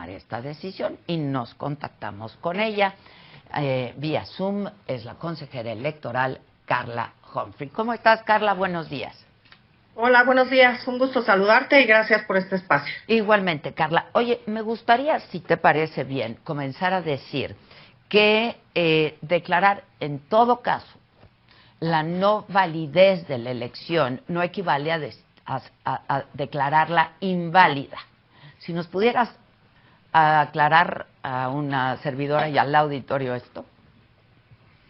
tomar esta decisión y nos contactamos con ella vía Zoom. Es la consejera electoral Carla Humphrey. ¿Cómo estás, Carla? Buenos días. Hola, buenos días. Un gusto saludarte y gracias por este espacio. Igualmente, Carla. Oye, me gustaría, si te parece bien, comenzar a decir que declarar en todo caso la no validez de la elección no equivale a declararla inválida. Si nos pudieras aclarar a una servidora y al auditorio esto.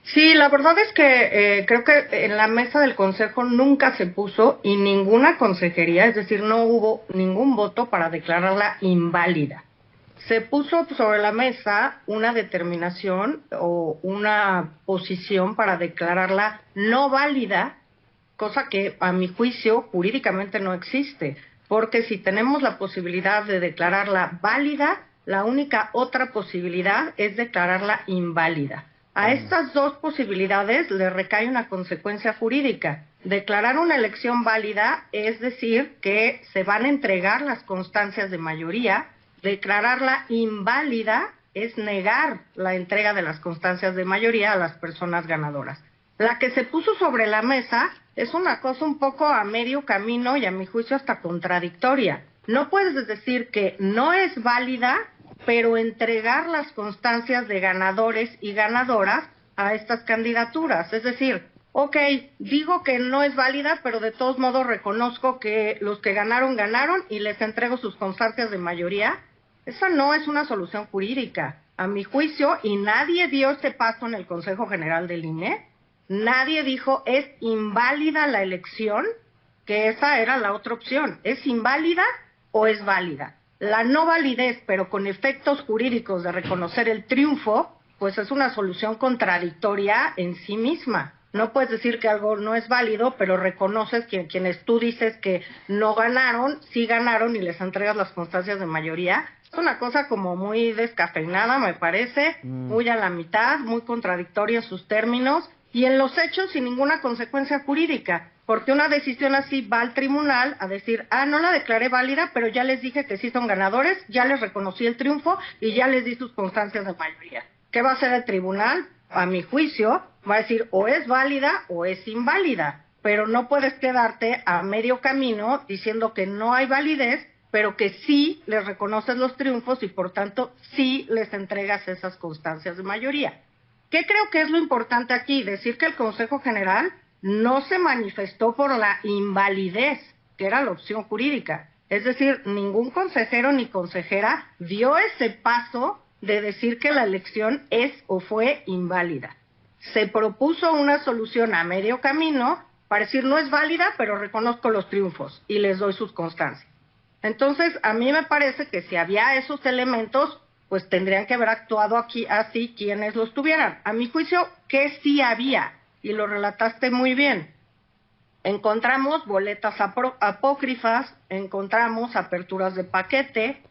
Sí, la verdad es que creo que en la mesa del Consejo nunca se puso y ninguna consejería, es decir, no hubo ningún voto para declararla inválida. Se puso sobre la mesa una determinación o una posición para declararla no válida, cosa que a mi juicio jurídicamente no existe, porque si tenemos la posibilidad de declararla válida, la única otra posibilidad es declararla inválida. A estas dos posibilidades le recae una consecuencia jurídica. Declarar una elección válida es decir que se van a entregar las constancias de mayoría. Declararla inválida es negar la entrega de las constancias de mayoría a las personas ganadoras. La que se puso sobre la mesa es una cosa un poco a medio camino y a mi juicio hasta contradictoria. No puedes decir que no es válida, pero entregar las constancias de ganadores y ganadoras a estas candidaturas. Es decir, ok, digo que no es válida, pero de todos modos reconozco que los que ganaron, ganaron y les entrego sus constancias de mayoría. Esa no es una solución jurídica, a mi juicio, y nadie dio este paso en el Consejo General del INE. Nadie dijo es inválida la elección, que esa era la otra opción. ¿Es inválida o es válida? La no validez, pero con efectos jurídicos de reconocer el triunfo, pues es una solución contradictoria en sí misma. No puedes decir que algo no es válido, pero reconoces que quienes tú dices que no ganaron, sí ganaron y les entregas las constancias de mayoría. Es una cosa como muy descafeinada, me parece, muy a la mitad, muy contradictoria en sus términos y en los hechos sin ninguna consecuencia jurídica. Porque una decisión así va al tribunal a decir, no la declaré válida, pero ya les dije que sí son ganadores, ya les reconocí el triunfo y ya les di sus constancias de mayoría. ¿Qué va a hacer el tribunal? A mi juicio, va a decir o es válida o es inválida, pero no puedes quedarte a medio camino diciendo que no hay validez, pero que sí les reconoces los triunfos y por tanto sí les entregas esas constancias de mayoría. ¿Qué creo que es lo importante aquí? Decir que el Consejo General no se manifestó por la invalidez, que era la opción jurídica. Es decir, ningún consejero ni consejera dio ese paso de decir que la elección es o fue inválida. Se propuso una solución a medio camino para decir no es válida, pero reconozco los triunfos y les doy sus constancias. Entonces, a mí me parece que si había esos elementos, pues tendrían que haber actuado aquí así quienes los tuvieran. A mi juicio, que sí había, y lo relataste muy bien. Encontramos boletas apócrifas, encontramos aperturas de paquete,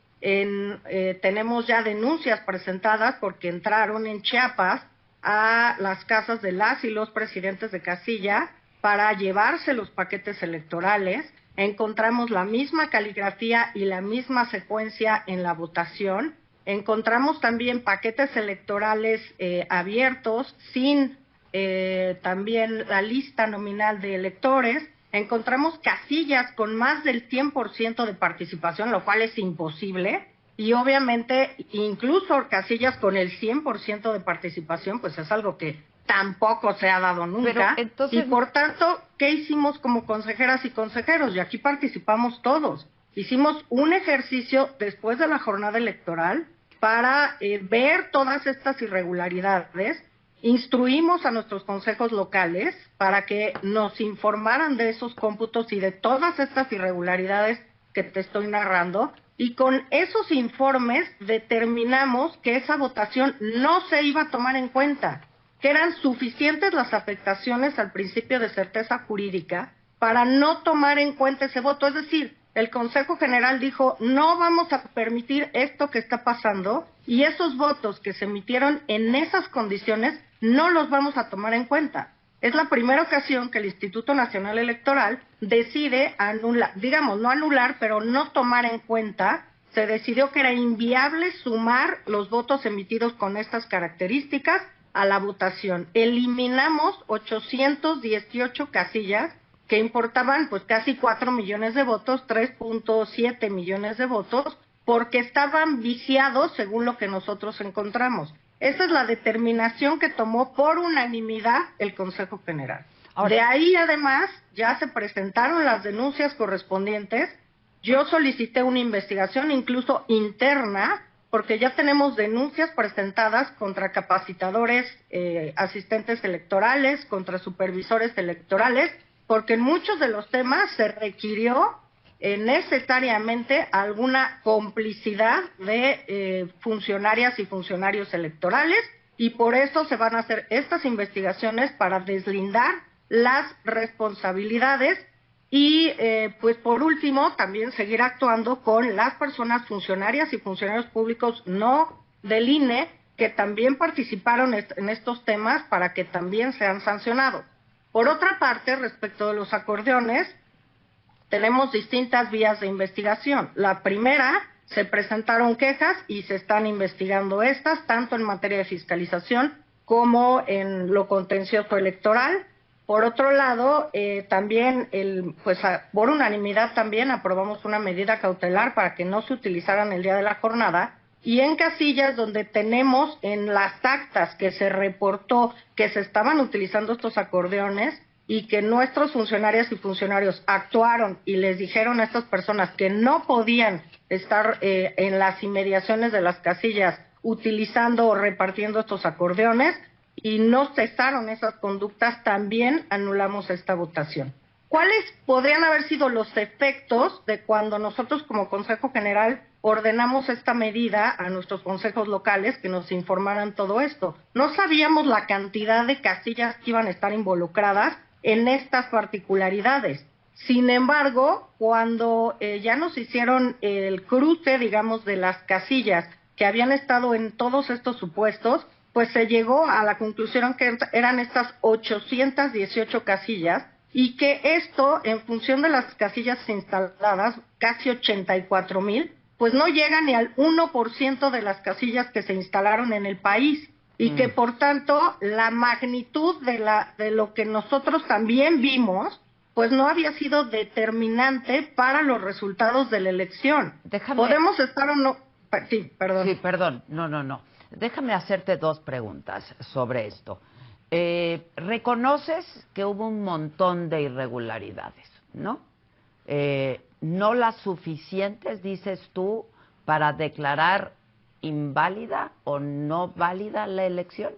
tenemos ya denuncias presentadas porque entraron en Chiapas a las casas de las y los presidentes de casilla para llevarse los paquetes electorales. Encontramos la misma caligrafía y la misma secuencia en la votación. Encontramos también paquetes electorales abiertos sin también la lista nominal de electores. Encontramos casillas con más del 100% de participación, lo cual es imposible, y obviamente incluso casillas con el 100% de participación, pues es algo que tampoco se ha dado nunca. Pero entonces... Y por tanto, ¿qué hicimos como consejeras y consejeros? Y aquí participamos todos. Hicimos un ejercicio después de la jornada electoral para ver todas estas irregularidades. Instruimos a nuestros consejos locales para que nos informaran de esos cómputos y de todas estas irregularidades que te estoy narrando, y con esos informes determinamos que esa votación no se iba a tomar en cuenta, que eran suficientes las afectaciones al principio de certeza jurídica para no tomar en cuenta ese voto. Es decir, el Consejo General dijo, no vamos a permitir esto que está pasando, y esos votos que se emitieron en esas condiciones no los vamos a tomar en cuenta. Es la primera ocasión que el Instituto Nacional Electoral decide anular, digamos, no anular, pero no tomar en cuenta se decidió que era inviable sumar los votos emitidos con estas características a la votación. Eliminamos 818 casillas que importaban pues casi 4 millones de votos, 3.7 millones de votos, porque estaban viciados según lo que nosotros encontramos. Esa es la determinación que tomó por unanimidad el Consejo General. Ahora, de ahí, además, ya se presentaron las denuncias correspondientes. Yo solicité una investigación incluso interna, porque ya tenemos denuncias presentadas contra capacitadores, asistentes electorales, contra supervisores electorales, porque en muchos de los temas se requirió necesariamente alguna complicidad de funcionarias y funcionarios electorales, y por eso se van a hacer estas investigaciones para deslindar las responsabilidades y pues por último también seguir actuando con las personas funcionarias y funcionarios públicos no del INE que también participaron en estos temas para que también sean sancionados. Por otra parte, respecto de los acordeones, tenemos distintas vías de investigación. La primera, se presentaron quejas y se están investigando estas, tanto en materia de fiscalización como en lo contencioso electoral. Por otro lado, también, por unanimidad también aprobamos una medida cautelar para que no se utilizaran el día de la jornada, y en casillas donde tenemos en las actas que se reportó que se estaban utilizando estos acordeones y que nuestros funcionarias y funcionarios actuaron y les dijeron a estas personas que no podían estar en las inmediaciones de las casillas utilizando o repartiendo estos acordeones, y no cesaron esas conductas, también anulamos esta votación. ¿Cuáles podrían haber sido los efectos de cuando nosotros como Consejo General ordenamos esta medida a nuestros consejos locales que nos informaran todo esto? No sabíamos la cantidad de casillas que iban a estar involucradas en estas particularidades. Sin embargo, cuando ya nos hicieron el cruce, digamos, de las casillas que habían estado en todos estos supuestos, pues se llegó a la conclusión que eran estas 818 casillas, y que esto, en función de las casillas instaladas, casi 84,000, pues no llega ni al 1% de las casillas que se instalaron en el país, y que por tanto la magnitud de lo que nosotros también vimos, pues no había sido determinante para los resultados de la elección. Podemos estar o no... Sí, perdón. Sí, perdón. No. Déjame hacerte dos preguntas sobre esto. Reconoces que hubo un montón de irregularidades, ¿no? No las suficientes, dices tú, para declarar inválida o no válida la elección.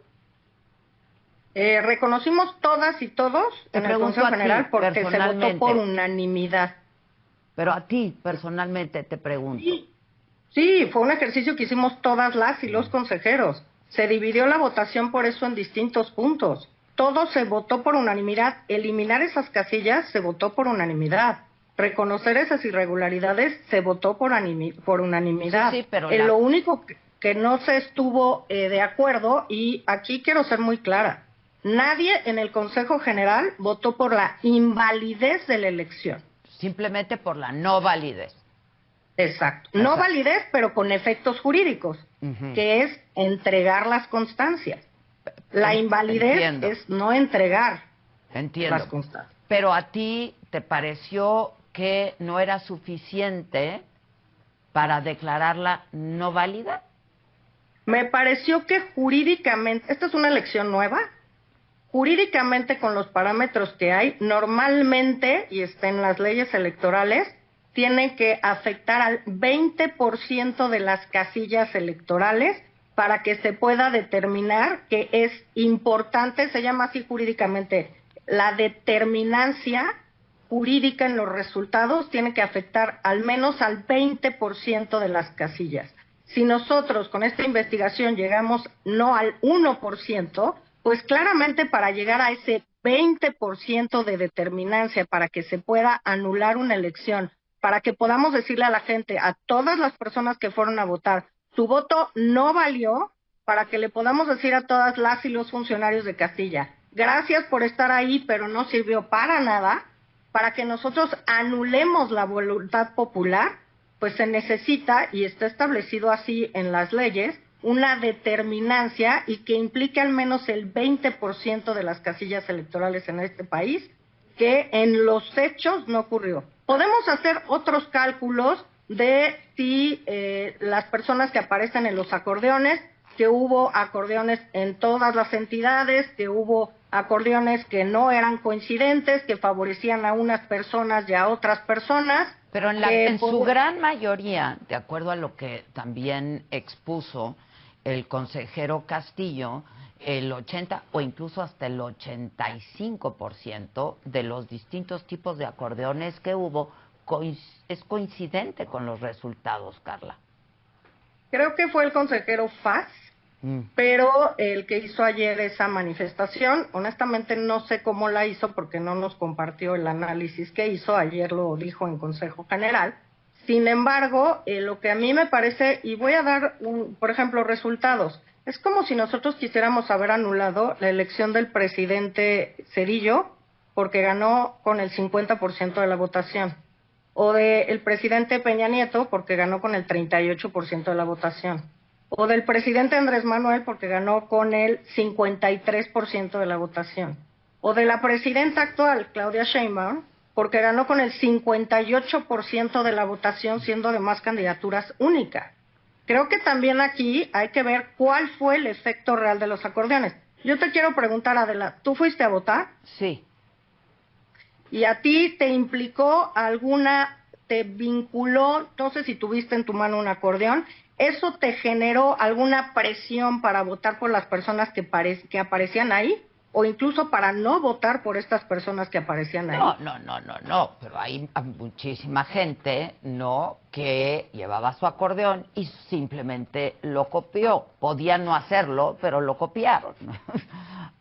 Reconocimos todas y todos en el Consejo General porque se votó por unanimidad. Pero a ti, personalmente, te pregunto. Sí, fue un ejercicio que hicimos todas las y los consejeros. Se dividió la votación por eso en distintos puntos. Todo se votó por unanimidad. Eliminar esas casillas se votó por unanimidad. Reconocer esas irregularidades se votó por unanimidad. Sí, pero lo único que no se estuvo de acuerdo, y aquí quiero ser muy clara, nadie en el Consejo General votó por la invalidez de la elección. Simplemente por la no validez. Exacto. No validez, pero con efectos jurídicos, que es entregar las constancias. La invalidez es no entregar las constancias. Pero a ti te pareció que no era suficiente para declararla no válida. Me pareció que jurídicamente, esta es una elección nueva, jurídicamente con los parámetros que hay, normalmente, y está en las leyes electorales, tiene que afectar al 20% de las casillas electorales para que se pueda determinar que es importante, se llama así jurídicamente, la determinancia jurídica en los resultados tiene que afectar al menos al 20% de las casillas. Si nosotros con esta investigación llegamos no al 1%, pues claramente para llegar a ese 20% de determinancia para que se pueda anular una elección, para que podamos decirle a la gente, a todas las personas que fueron a votar, su voto no valió, para que le podamos decir a todas las y los funcionarios de Castilla, gracias por estar ahí, pero no sirvió para nada, para que nosotros anulemos la voluntad popular, pues se necesita, y está establecido así en las leyes, una determinancia y que implique al menos el 20% de las casillas electorales en este país, que en los hechos no ocurrió. Podemos hacer otros cálculos de si las personas que aparecen en los acordeones, que hubo acordeones en todas las entidades, que hubo acordeones que no eran coincidentes, que favorecían a unas personas y a otras personas. Pero en su gran mayoría, de acuerdo a lo que también expuso el consejero Castillo, el 80 o incluso hasta el 85% de los distintos tipos de acordeones que hubo es coincidente con los resultados, Carla. Creo que fue el consejero Faz, pero el que hizo ayer esa manifestación, honestamente no sé cómo la hizo porque no nos compartió el análisis que hizo, ayer lo dijo en Consejo General. Sin embargo, lo que a mí me parece, y voy a dar, por ejemplo, resultados, es como si nosotros quisiéramos haber anulado la elección del presidente Zedillo porque ganó con el 50% de la votación, o del presidente Peña Nieto porque ganó con el 38% de la votación, o del presidente Andrés Manuel porque ganó con el 53% de la votación, o de la presidenta actual, Claudia Sheinbaum, porque ganó con el 58% de la votación, siendo además candidaturas únicas. Creo que también aquí hay que ver cuál fue el efecto real de los acordeones. Yo te quiero preguntar, Adela, ¿tú fuiste a votar? Sí. ¿Y a ti te implicó te vinculó, no sé si tuviste en tu mano un acordeón, eso te generó alguna presión para votar por las personas que aparecían ahí? O incluso para no votar por estas personas que aparecían ahí. No, pero hay muchísima gente, que llevaba su acordeón y simplemente lo copió. Podía no hacerlo, pero lo copiaron.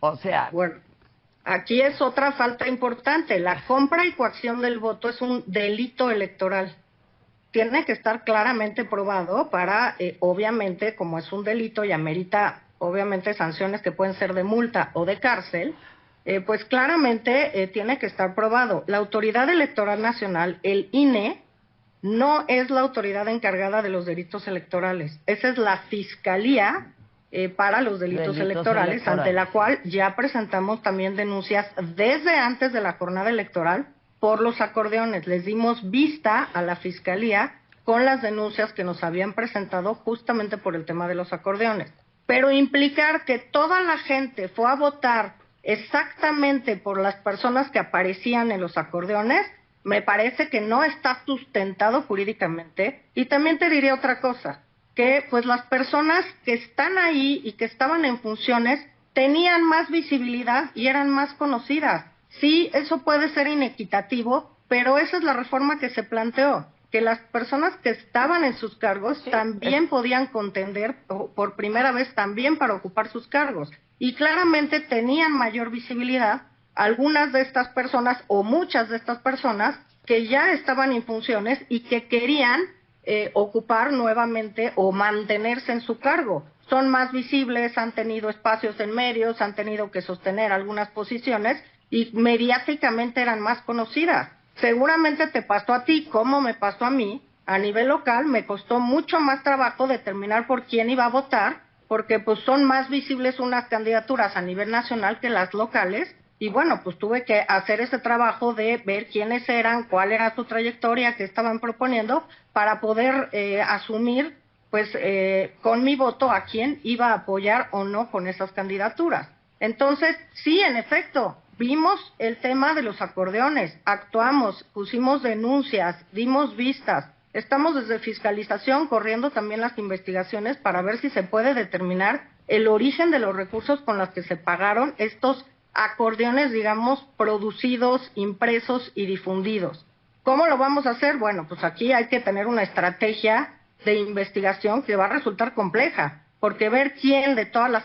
O sea... Bueno, aquí es otra falta importante. La compra y coacción del voto es un delito electoral. Tiene que estar claramente probado para, obviamente, como es un delito y amerita, obviamente, sanciones que pueden ser de multa o de cárcel, pues claramente tiene que estar probado. La Autoridad Electoral Nacional, el INE, no es la autoridad encargada de los delitos electorales. Esa es la Fiscalía para los delitos electorales, ante la cual ya presentamos también denuncias desde antes de la jornada electoral por los acordeones. Les dimos vista a la Fiscalía con las denuncias que nos habían presentado justamente por el tema de los acordeones. Pero implicar que toda la gente fue a votar exactamente por las personas que aparecían en los acordeones, me parece que no está sustentado jurídicamente. Y también te diré otra cosa, que pues las personas que están ahí y que estaban en funciones tenían más visibilidad y eran más conocidas. Sí, eso puede ser inequitativo, pero esa es la reforma que se planteó, que las personas que estaban en sus cargos también podían contender por primera vez también para ocupar sus cargos. Y claramente tenían mayor visibilidad algunas de estas personas o muchas de estas personas que ya estaban en funciones y que querían ocupar nuevamente o mantenerse en su cargo. Son más visibles, han tenido espacios en medios, han tenido que sostener algunas posiciones y mediáticamente eran más conocidas. Seguramente te pasó a ti, como me pasó a mí, a nivel local me costó mucho más trabajo determinar por quién iba a votar, porque pues son más visibles unas candidaturas a nivel nacional que las locales, y bueno, pues tuve que hacer ese trabajo de ver quiénes eran, cuál era su trayectoria, qué estaban proponiendo, para poder asumir pues con mi voto a quién iba a apoyar o no con esas candidaturas. Entonces, sí, en efecto, vimos el tema de los acordeones, actuamos, pusimos denuncias, dimos vistas, estamos desde fiscalización corriendo también las investigaciones para ver si se puede determinar el origen de los recursos con los que se pagaron estos acordeones, digamos, producidos, impresos y difundidos. ¿Cómo lo vamos a hacer? Bueno, pues aquí hay que tener una estrategia de investigación que va a resultar compleja, porque ver quién de todas las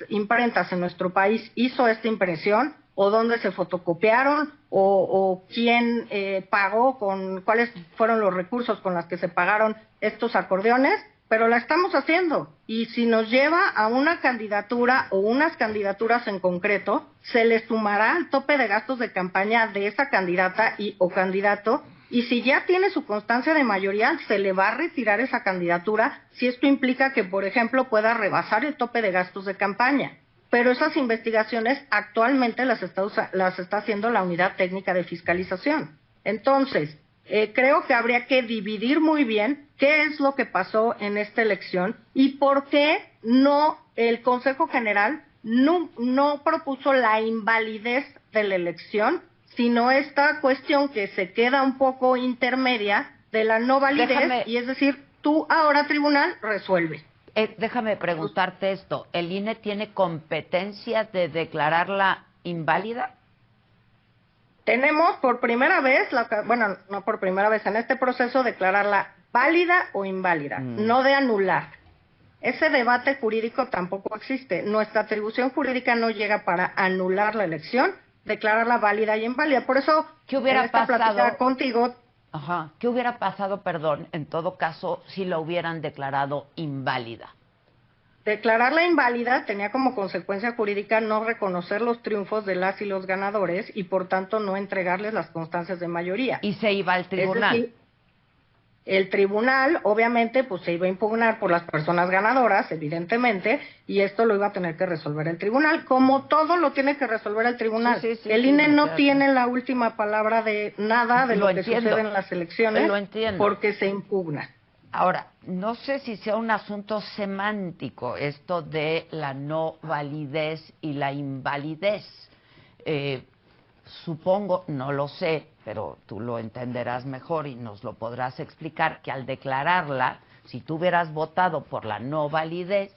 imprentas en nuestro país hizo esta impresión, o dónde se fotocopiaron, o quién pagó, cuáles fueron los recursos con los que se pagaron estos acordeones, pero la estamos haciendo. Y si nos lleva a una candidatura o unas candidaturas en concreto, se le sumará al tope de gastos de campaña de esa candidata o candidato y si ya tiene su constancia de mayoría, se le va a retirar esa candidatura si esto implica que, por ejemplo, pueda rebasar el tope de gastos de campaña. Pero esas investigaciones actualmente las está haciendo la Unidad Técnica de Fiscalización. Entonces, creo que habría que dividir muy bien qué es lo que pasó en esta elección y por qué no el Consejo General no propuso la invalidez de la elección, sino esta cuestión que se queda un poco intermedia de la no validez, y es decir, tú ahora, tribunal, resuelve. Déjame preguntarte esto, ¿el INE tiene competencia de declararla inválida? Tenemos por primera vez, bueno, no por primera vez en este proceso, declararla válida o inválida, no de anular. Ese debate jurídico tampoco existe. Nuestra atribución jurídica no llega para anular la elección, declararla válida y inválida. Por eso, ¿qué hubiera en esta plática contigo... Ajá. ¿Qué hubiera pasado, perdón, en todo caso, si la hubieran declarado inválida? Declararla inválida tenía como consecuencia jurídica no reconocer los triunfos de las y los ganadores y, por tanto, no entregarles las constancias de mayoría. Y se iba al tribunal. Es decir, el tribunal, obviamente, pues se iba a impugnar por las personas ganadoras, evidentemente, y esto lo iba a tener que resolver el tribunal, como todo lo tiene que resolver el tribunal. Sí, el INE no tiene la última palabra de nada de lo que sucede en las elecciones, porque se impugna. Ahora, no sé si sea un asunto semántico esto de la no validez y la invalidez. Supongo, no lo sé, pero tú lo entenderás mejor y nos lo podrás explicar, que al declararla, si tú hubieras votado por la no validez,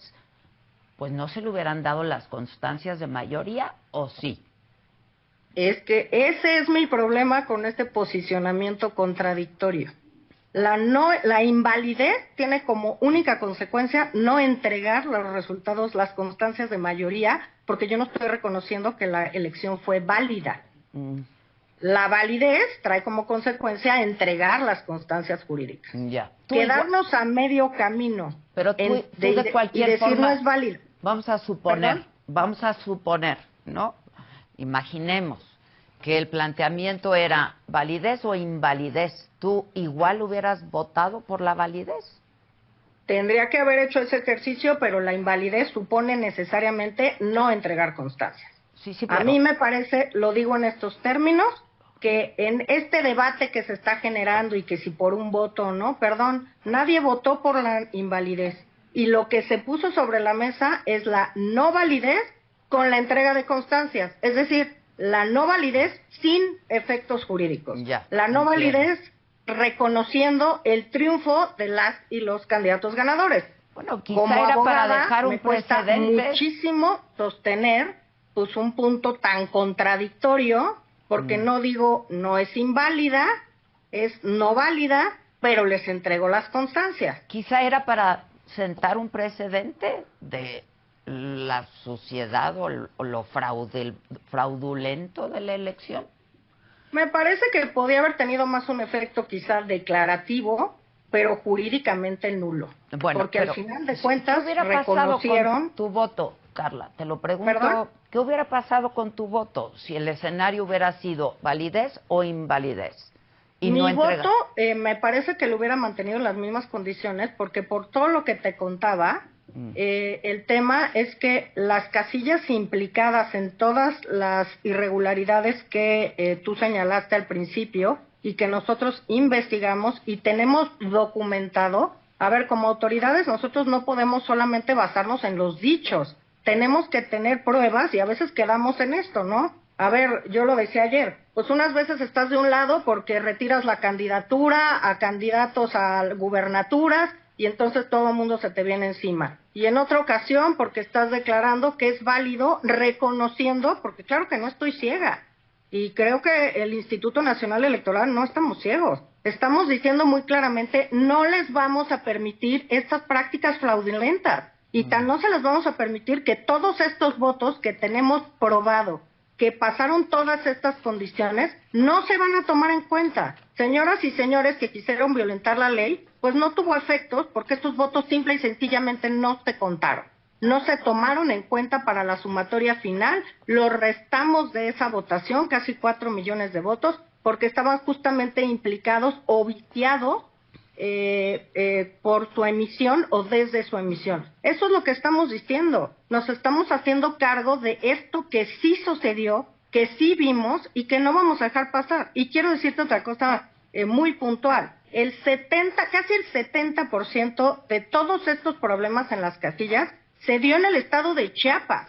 pues no se le hubieran dado las constancias de mayoría, ¿o sí? Es que ese es mi problema con este posicionamiento contradictorio. La invalidez tiene como única consecuencia no entregar los resultados, las constancias de mayoría, porque yo no estoy reconociendo que la elección fue válida. La validez trae como consecuencia entregar las constancias jurídicas. Ya. Quedarnos a medio camino. Pero tú de cualquier y decir forma, no es válido. Vamos a suponer, ¿no? Imaginemos que el planteamiento era validez o invalidez. ¿Tú igual hubieras votado por la validez? Tendría que haber hecho ese ejercicio, pero la invalidez supone necesariamente no entregar constancias. Sí, pero... A mí me parece, lo digo en estos términos, que en este debate que se está generando y que si por un voto o no, nadie votó por la invalidez. Y lo que se puso sobre la mesa es la no validez con la entrega de constancias. Es decir, la no validez sin efectos jurídicos. La no validez reconociendo el triunfo de las y los candidatos ganadores. Bueno, quizá como era abogada, para dejar un me cuesta precedente. muchísimo sostener pues un punto tan contradictorio, porque no digo no es inválida, es no válida, pero les entrego las constancias. Quizá era para sentar un precedente de la suciedad o lo fraudulento de la elección. Me parece que podía haber tenido más un efecto quizá declarativo, pero jurídicamente nulo. Bueno, porque al final de cuentas ¿qué hubiera reconocieron... pasado con tu voto, Carla? Te lo pregunto. ¿Perdón? ¿Qué hubiera pasado con tu voto si el escenario hubiera sido validez o invalidez? Y Mi voto me parece que lo hubiera mantenido en las mismas condiciones, porque por todo lo que te contaba, el tema es que las casillas implicadas en todas las irregularidades que tú señalaste al principio y que nosotros investigamos y tenemos documentado, a ver, como autoridades nosotros no podemos solamente basarnos en los dichos, tenemos que tener pruebas y a veces quedamos en esto, ¿no? A ver, yo lo decía ayer, pues unas veces estás de un lado porque retiras la candidatura a candidatos a gubernaturas y entonces todo el mundo se te viene encima. Y en otra ocasión porque estás declarando que es válido, reconociendo, porque claro que no estoy ciega. Y creo que el Instituto Nacional Electoral no estamos ciegos. Estamos diciendo muy claramente, no les vamos a permitir estas prácticas fraudulentas. Y tan no se les vamos a permitir que todos estos votos que tenemos probado, que pasaron todas estas condiciones, no se van a tomar en cuenta. Señoras y señores que quisieron violentar la ley, pues no tuvo efectos porque estos votos simple y sencillamente no se contaron. No se tomaron en cuenta para la sumatoria final, los restamos de esa votación, casi 4 millones de votos, porque estaban justamente implicados o viciados por su emisión o desde su emisión. Eso es lo que estamos diciendo. Nos estamos haciendo cargo de esto que sí sucedió, que sí vimos y que no vamos a dejar pasar. Y quiero decirte otra cosa muy puntual. Casi el 70% de todos estos problemas en las casillas se dio en el estado de Chiapas.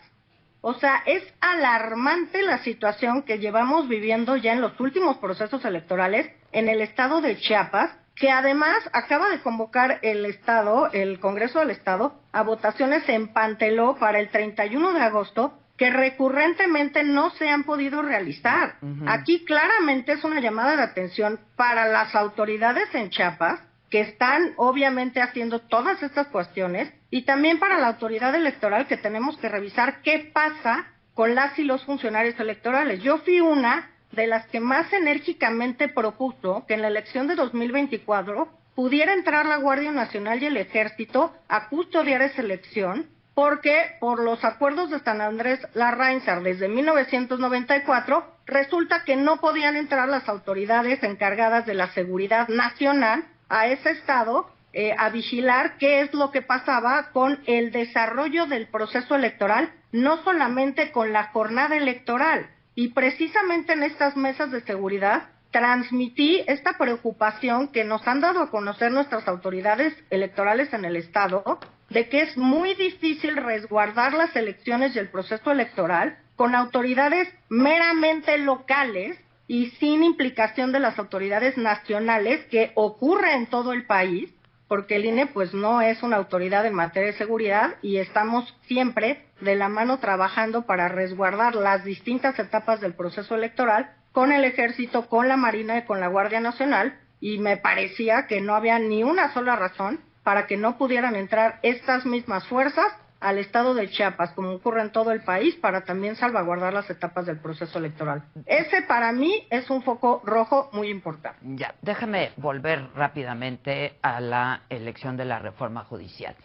O sea, es alarmante la situación que llevamos viviendo ya en los últimos procesos electorales en el estado de Chiapas, que además acaba de convocar el Congreso del Estado a votaciones en Panteló para el 31 de agosto, que recurrentemente no se han podido realizar. Aquí claramente es una llamada de atención para las autoridades en Chiapas, que están obviamente haciendo todas estas cuestiones, y también para la autoridad electoral, que tenemos que revisar qué pasa con las y los funcionarios electorales. Yo fui una de las que más enérgicamente propuso que en la elección de 2024 pudiera entrar la Guardia Nacional y el Ejército a custodiar esa elección, porque por los acuerdos de San Andrés Larrainzar desde 1994, resulta que no podían entrar las autoridades encargadas de la seguridad nacional a ese estado a vigilar qué es lo que pasaba con el desarrollo del proceso electoral, no solamente con la jornada electoral. Y precisamente en estas mesas de seguridad transmití esta preocupación que nos han dado a conocer nuestras autoridades electorales en el estado, de que es muy difícil resguardar las elecciones y el proceso electoral con autoridades meramente locales y sin implicación de las autoridades nacionales, que ocurre en todo el país, porque el INE pues no es una autoridad en materia de seguridad, y estamos siempre de la mano trabajando para resguardar las distintas etapas del proceso electoral con el Ejército, con la Marina y con la Guardia Nacional, y me parecía que no había ni una sola razón para que no pudieran entrar estas mismas fuerzas al estado de Chiapas, como ocurre en todo el país, para también salvaguardar las etapas del proceso electoral. Ese para mí es un foco rojo muy importante. Ya, déjame volver rápidamente a la elección de la reforma judicial.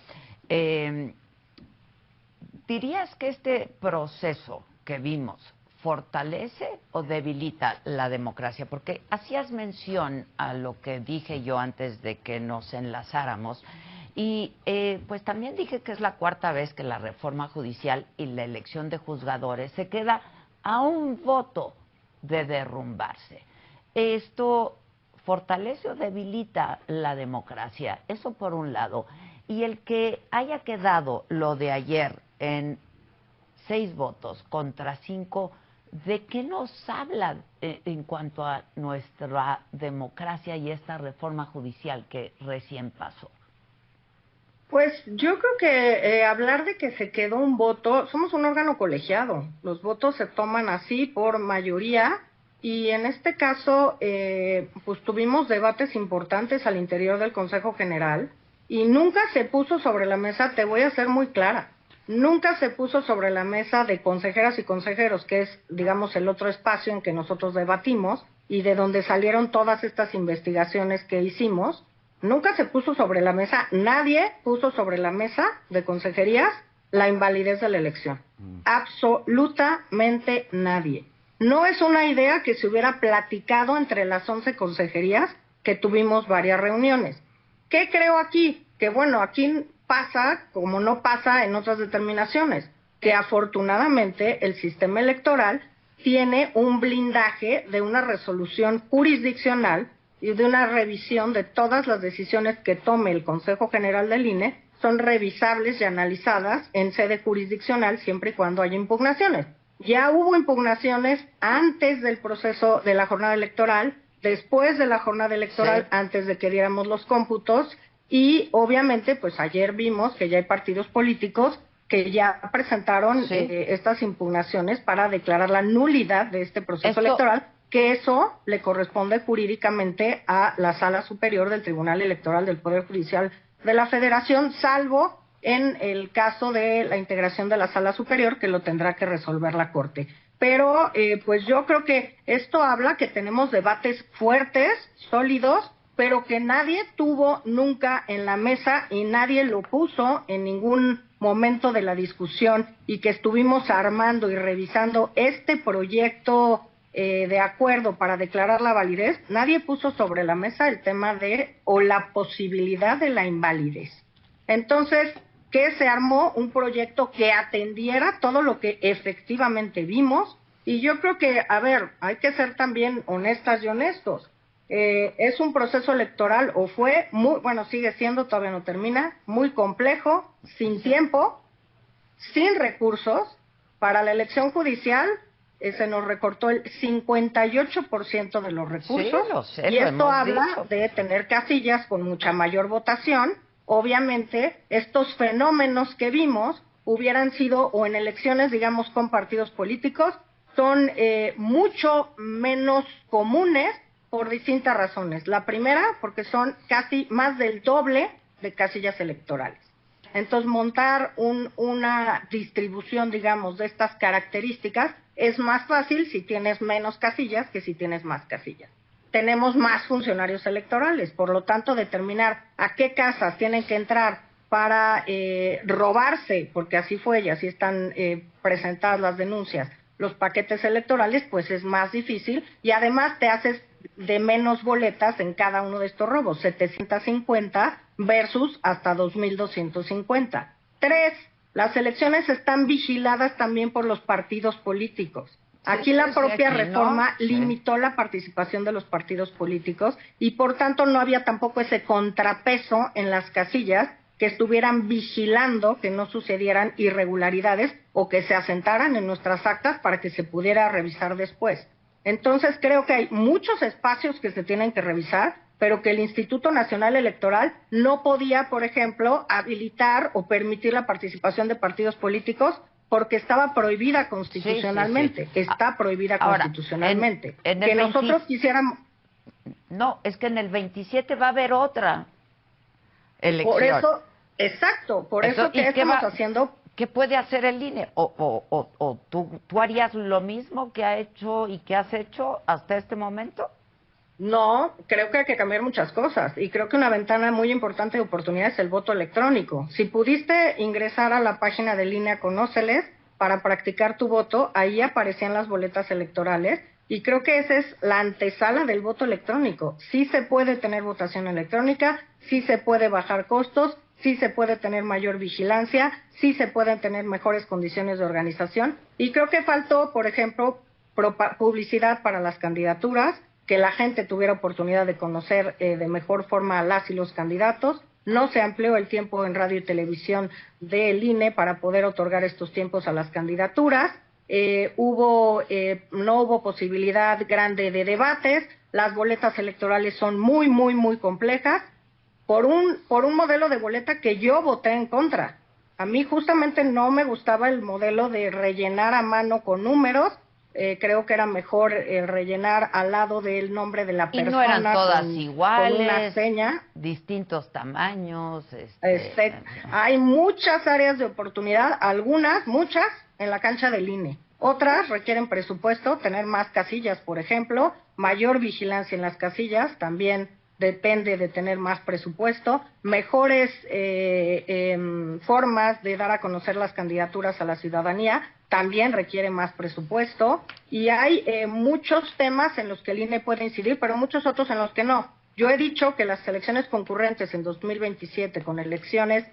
¿Dirías que este proceso que vimos fortalece o debilita la democracia? Porque hacías mención a lo que dije yo antes de que nos enlazáramos, y pues también dije que es la cuarta vez que la reforma judicial y la elección de juzgadores se queda a un voto de derrumbarse. ¿Esto fortalece o debilita la democracia? Eso por un lado. Y el que haya quedado lo de ayer en 6 votos contra 5, ¿de qué nos habla en cuanto a nuestra democracia y esta reforma judicial que recién pasó? Pues yo creo que hablar de que se quedó un voto, somos un órgano colegiado, los votos se toman así por mayoría, y en este caso pues tuvimos debates importantes al interior del Consejo General, y nunca se puso sobre la mesa, te voy a ser muy clara, nunca se puso sobre la mesa de consejeras y consejeros, que es, digamos, el otro espacio en que nosotros debatimos y de donde salieron todas estas investigaciones que hicimos. Nunca se puso sobre la mesa, nadie puso sobre la mesa de consejerías la invalidez de la elección. Absolutamente nadie. No es una idea que se hubiera platicado entre las 11 consejerías, que tuvimos varias reuniones. ¿Qué creo aquí? Que bueno, aquí pasa como no pasa en otras determinaciones, que afortunadamente el sistema electoral tiene un blindaje de una resolución jurisdiccional y de una revisión de todas las decisiones que tome el Consejo General del INE, son revisables y analizadas en sede jurisdiccional siempre y cuando haya impugnaciones. Ya hubo impugnaciones antes del proceso de la jornada electoral, después de la jornada electoral, sí, antes de que diéramos los cómputos, y obviamente pues ayer vimos que ya hay partidos políticos que ya presentaron estas impugnaciones para declarar la nulidad de este proceso electoral, que eso le corresponde jurídicamente a la Sala Superior del Tribunal Electoral del Poder Judicial de la Federación, salvo en el caso de la integración de la Sala Superior, que lo tendrá que resolver la Corte. Pero pues yo creo que esto habla que tenemos debates fuertes, sólidos, pero que nadie tuvo nunca en la mesa y nadie lo puso en ningún momento de la discusión, y que estuvimos armando y revisando este proyecto de acuerdo para declarar la validez, nadie puso sobre la mesa el tema o la posibilidad de la invalidez. Entonces, que se armó un proyecto que atendiera todo lo que efectivamente vimos, y yo creo que, a ver, hay que ser también honestas y honestos. Es un proceso electoral, o fue muy, bueno, sigue siendo, todavía no termina, muy complejo, sin tiempo, sin recursos. Para la elección judicial se nos recortó el 58% de los recursos, sí, lo sé, y lo esto habla dicho. de tener casillas con mucha mayor votación. Obviamente, estos fenómenos que vimos hubieran sido, o en elecciones, digamos, con partidos políticos, son mucho menos comunes por distintas razones. La primera, porque son casi más del doble de casillas electorales. Entonces, montar una distribución, digamos, de estas características es más fácil si tienes menos casillas que si tienes más casillas. Tenemos más funcionarios electorales, por lo tanto, determinar a qué casas tienen que entrar para robarse, porque así fue y así están presentadas las denuncias, los paquetes electorales, pues es más difícil, y además te haces de menos boletas en cada uno de estos robos, 750 versus hasta 2.250. 3, las elecciones están vigiladas también por los partidos políticos. Aquí la propia reforma limitó la participación de los partidos políticos, y por tanto no había tampoco ese contrapeso en las casillas que estuvieran vigilando que no sucedieran irregularidades o que se asentaran en nuestras actas para que se pudiera revisar después. Entonces creo que hay muchos espacios que se tienen que revisar, pero que el Instituto Nacional Electoral no podía, por ejemplo, habilitar o permitir la participación de partidos políticos porque estaba prohibida constitucionalmente. Sí. Está prohibida ahora, constitucionalmente. En que nosotros quisiéramos... No, es que en el 27 va a haber otra elección. Por eso, exacto, por eso que estamos haciendo... ¿Qué puede hacer el INE? ¿O tú harías lo mismo que ha hecho y que has hecho hasta este momento? No, creo que hay que cambiar muchas cosas, y creo que una ventana muy importante de oportunidad es el voto electrónico. Si pudiste ingresar a la página del INE a Conóceles para practicar tu voto, ahí aparecían las boletas electorales, y creo que esa es la antesala del voto electrónico. Sí se puede tener votación electrónica, sí se puede bajar costos, sí se puede tener mayor vigilancia, sí se pueden tener mejores condiciones de organización, y creo que faltó, por ejemplo, publicidad para las candidaturas, que la gente tuviera oportunidad de conocer de mejor forma a las y los candidatos. No se amplió el tiempo en radio y televisión del INE para poder otorgar estos tiempos a las candidaturas. No hubo posibilidad grande de debates. Las boletas electorales son muy, muy, muy complejas por un modelo de boleta que yo voté en contra. A mí justamente no me gustaba el modelo de rellenar a mano con números. Creo que era mejor rellenar al lado del nombre de la persona. Y no eran todas iguales, con una seña. Distintos tamaños. Hay muchas áreas de oportunidad, muchas, en la cancha del INE. Otras requieren presupuesto, tener más casillas, por ejemplo, mayor vigilancia en las casillas, también depende de tener más presupuesto, mejores formas de dar a conocer las candidaturas a la ciudadanía, también requiere más presupuesto, y hay muchos temas en los que el INE puede incidir, pero muchos otros en los que no. Yo he dicho que las elecciones concurrentes en 2027, con elecciones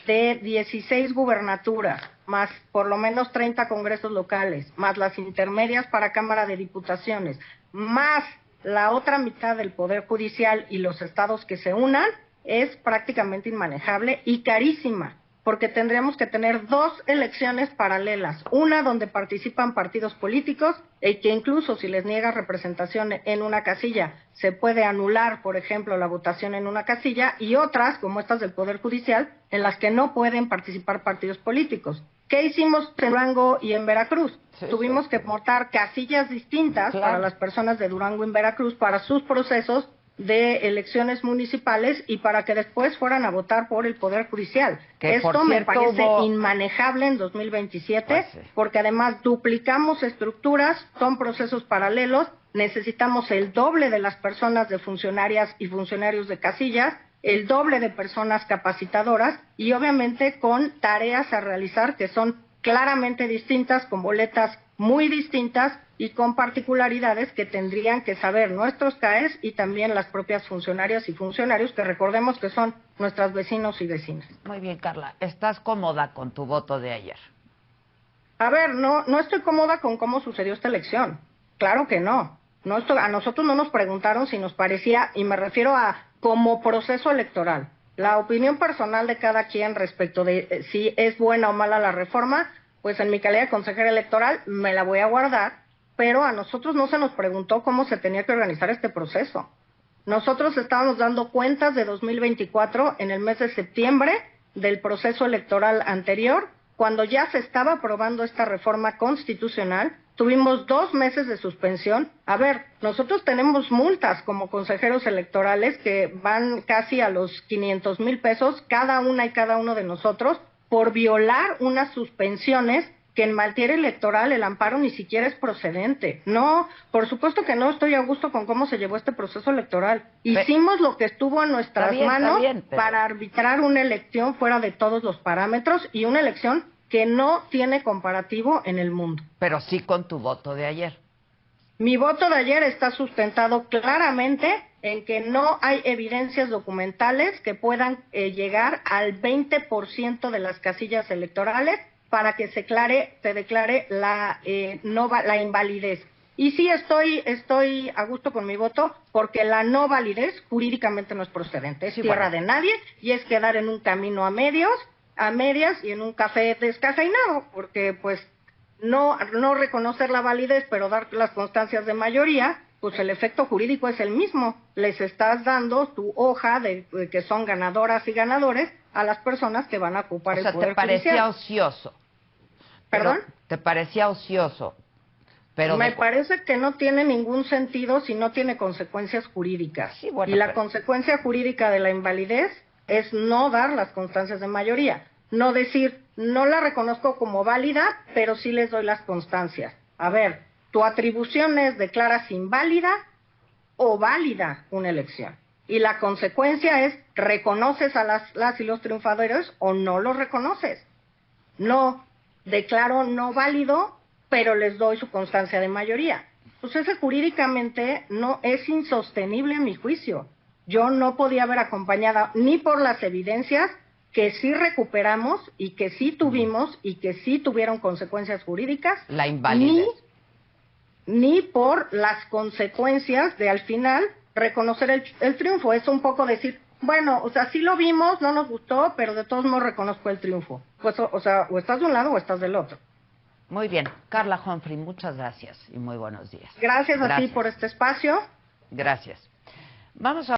de 16 gubernaturas, más por lo menos 30 congresos locales, más las intermedias para Cámara de Diputaciones, más la otra mitad del Poder Judicial y los estados que se unan, es prácticamente inmanejable y carísima, porque tendríamos que tener 2 elecciones paralelas, una donde participan partidos políticos, y que incluso si les niega representación en una casilla, se puede anular, por ejemplo, la votación en una casilla, y otras, como estas del Poder Judicial, en las que no pueden participar partidos políticos. ¿Qué hicimos en Durango y en Veracruz? Tuvimos que montar casillas distintas para las personas de Durango y Veracruz para sus procesos de elecciones municipales y para que después fueran a votar por el Poder Judicial. Esto me parece inmanejable en 2027, porque además duplicamos estructuras, son procesos paralelos, necesitamos el doble de las personas de funcionarias y funcionarios de casillas, el doble de personas capacitadoras y obviamente con tareas a realizar que son claramente distintas, con boletas muy distintas, y con particularidades que tendrían que saber nuestros CAEs y también las propias funcionarias y funcionarios, que recordemos que son nuestras vecinos y vecinas. Muy bien, Carla. ¿Estás cómoda con tu voto de ayer? A ver, no estoy cómoda con cómo sucedió esta elección. Claro que no. A nosotros no nos preguntaron si nos parecía, y me refiero a como proceso electoral. La opinión personal de cada quien respecto de si es buena o mala la reforma, pues en mi calidad de consejera electoral me la voy a guardar, pero a nosotros no se nos preguntó cómo se tenía que organizar este proceso. Nosotros estábamos dando cuentas de 2024 en el mes de septiembre del proceso electoral anterior, cuando ya se estaba aprobando esta reforma constitucional. Tuvimos 2 meses de suspensión. A ver, nosotros tenemos multas como consejeros electorales que van casi a los 500,000 pesos cada una y cada uno de nosotros por violar unas suspensiones que en materia electoral el amparo ni siquiera es procedente. No, por supuesto que no estoy a gusto con cómo se llevó este proceso electoral. Hicimos lo que estuvo en nuestras manos para arbitrar una elección fuera de todos los parámetros y una elección que no tiene comparativo en el mundo. Pero sí con tu voto de ayer. Mi voto de ayer está sustentado claramente en que no hay evidencias documentales que puedan llegar al 20% de las casillas electorales para que se declare la invalidez. Y sí estoy a gusto con mi voto, porque la no validez jurídicamente no es procedente, es tierra de nadie, y es quedar en un camino a medias y en un café descafeinado, porque pues no reconocer la validez, pero dar las constancias de mayoría, pues el efecto jurídico es el mismo. Les estás dando tu hoja de que son ganadoras y ganadores a las personas que van a ocupar el poder judicial. O sea, ¿te parecía ocioso? ¿Perdón? ¿Te parecía ocioso? Pero me parece que no tiene ningún sentido si no tiene consecuencias jurídicas. Sí, bueno, y la consecuencia jurídica de la invalidez es no dar las constancias de mayoría. No decir, no la reconozco como válida, pero sí les doy las constancias. A ver, tu atribución es declaras inválida o válida una elección. Y la consecuencia es, ¿reconoces a las y los triunfadores o no los reconoces? No, declaro no válido, pero les doy su constancia de mayoría. Pues ese jurídicamente no es insostenible a mi juicio. Yo no podía haber acompañado ni por las evidencias que sí recuperamos y que sí tuvimos y que sí tuvieron consecuencias jurídicas, la invalidez, ni por las consecuencias de al final reconocer el triunfo. Es un poco decir, bueno, o sea, sí lo vimos, no nos gustó, pero de todos modos reconozco el triunfo. Pues, o sea, o estás de un lado o estás del otro. Muy bien. Carla Humphrey, muchas gracias y muy buenos días. Gracias a ti por este espacio. Gracias. Vamos a